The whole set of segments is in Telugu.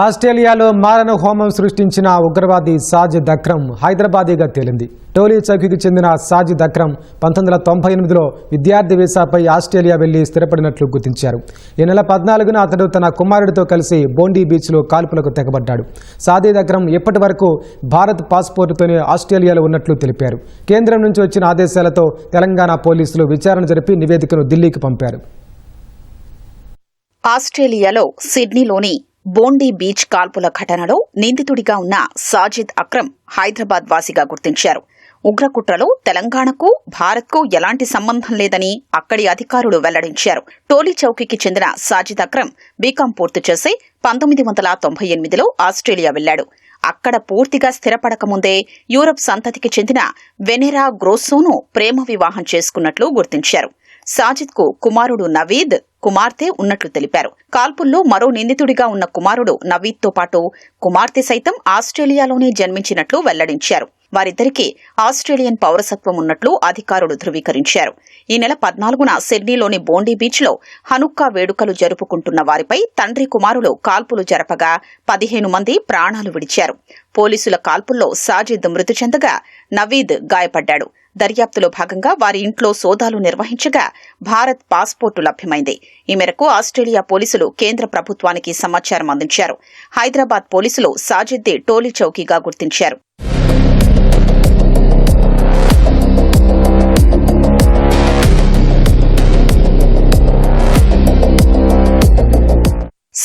ఆస్ట్రేలియాలో మారణ హోమం సృష్టించిన ఉగ్రవాది సాజిద్ అక్రమ్ హైదరాబాదీగా తేలింది. టోలీ చౌకీకి చెందిన సాజిద్ అక్రమ్ 1998లో విద్యార్థి వీసాపై ఆస్ట్రేలియా వెళ్లి స్థిరపడినట్లు గుర్తించారు. ఈ నెల 14న అతడు తన కుమారుడితో కలిసి బోండీ బీచ్లో కాల్పులకు తెగబడ్డాడు. సాజిద్ అక్రమ్ ఇప్పటి వరకు భారత్ పాస్పోర్టుతోనే ఆస్ట్రేలియాలో ఉన్నట్లు తెలిపారు. కేంద్రం నుంచి వచ్చిన ఆదేశాలతో తెలంగాణ పోలీసులు విచారణ జరిపి నివేదికను ఢిల్లీకి పంపారు. ఆస్ట్రేలియాలో సిడ్నీలోని బోండీ బీచ్ కాల్పుల ఘటనలో నిందితుడిగా ఉన్న సాజిద్ అక్రమ్ హైదరాబాద్ వాసిగా గుర్తించారు. ఉగ్రకుట్రలో తెలంగాణకు భారత్కు ఎలాంటి సంబంధం లేదని అక్కడి అధికారులు వెల్లడించారు. టోలీ చౌకీకి చెందిన సాజిద్ అక్రమ్ బీకాం పూర్తి చేసి 1998లో ఆస్ట్రేలియా వెళ్లాడు. అక్కడ పూర్తిగా స్థిరపడకముందే యూరప్ సంతతికి చెందిన వెనెరా గ్రోస్సోను ప్రేమ వివాహం చేసుకున్నట్లు గుర్తించారు. సాజిద్ కు కుమారుడు నవీద్, కుమార్తె ఉన్నట్లు తెలిపారు. కాల్పుల్లో మరో నిందితుడిగా ఉన్న కుమారుడు నవీద్ తో పాటు కుమార్తె సైతం ఆస్ట్రేలియాలోనే జన్మించినట్లు వెల్లడించారు. వారిద్దరికీ ఆస్ట్రేలియన్ పౌరసత్వం ఉన్నట్లు అధికారులు ధృవీకరించారు. ఈ నెల 14న సిడ్నీలోని బోండీ బీచ్లో హనుక్కా వేడుకలు జరుపుకుంటున్న వారిపై తండ్రి కుమారులు కాల్పులు జరపగా 15 మంది ప్రాణాలు విడిచారు. పోలీసుల కాల్పుల్లో సాజిద్ మృతి చెందగా నవీద్ గాయపడ్డాడు. దర్యాప్తులో భాగంగా వారి ఇంట్లో సోదాలు నిర్వహించగా భారత్ పాస్పోర్టు లభ్యమైంది. ఈ మేరకు ఆస్ట్రేలియా పోలీసులు కేంద్ర ప్రభుత్వానికి సమాచారం అందించారు. హైదరాబాద్ పోలీసులు సాజిద్ది టోలీ చౌకీగా గుర్తించారు.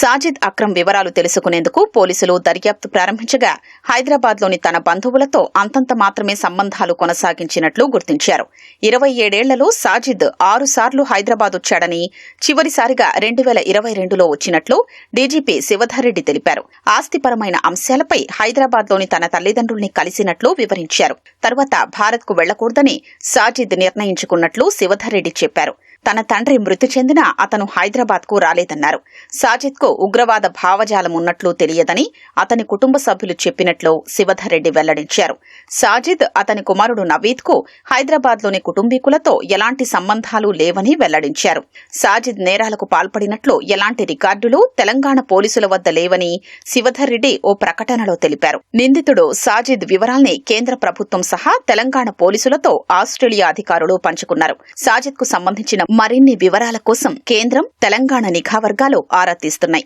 సాజిద్ అక్రమ్ వివరాలు తెలుసుకునేందుకు పోలీసులు దర్యాప్తు ప్రారంభించగా హైదరాబాద్లోని తన బంధువులతో అంతంత మాత్రమే సంబంధాలు కొనసాగించినట్లు గుర్తించారు. 27 ఏళ్లలో సాజిద్ 6 సార్లు హైదరాబాద్ వచ్చాడని, చివరిసారిగా 2022లో వచ్చినట్లు డీజీపీ శివధర్ రెడ్డి తెలిపారు. ఆస్తిపరమైన అంశాలపై హైదరాబాద్లోని తన తల్లిదండ్రుల్ని కలిసినట్లు వివరించారు. తర్వాత భారత్కు వెళ్లకూడదని సాజిద్ నిర్ణయించుకున్నట్లు శివధర్ రెడ్డి చెప్పారు. తన తండ్రి మృతి చెందినా అతను హైదరాబాద్కు రాలేదన్నారు. సాజిద్కు ఉగ్రవాద భావజాలం ఉన్నట్లు తెలియదని అతని కుటుంబ సభ్యులు చెప్పినట్లు శివధర్ రెడ్డి వెల్లడించారు. సాజిద్, అతని కుమారుడు నవీద్కు హైదరాబాద్లోని కుటుంబీకులతో ఎలాంటి సంబంధాలు లేవని వెల్లడించారు. సాజిద్ నేరాలకు పాల్పడినట్లు ఎలాంటి రికార్డులు తెలంగాణ పోలీసుల వద్ద లేవని శివధర్ రెడ్డి ఓ ప్రకటనలో తెలిపారు. నిందితుడు సాజిద్ వివరాల్ని కేంద్ర ప్రభుత్వం సహా తెలంగాణ పోలీసులతో ఆస్ట్రేలియా అధికారులు పంచుకున్నారు. సాజిద్కు సంబంధించిన మరిన్ని వివరాల కోసం కేంద్రం, తెలంగాణ నిఘా వర్గాలు ఆరా తీస్తున్నాయి.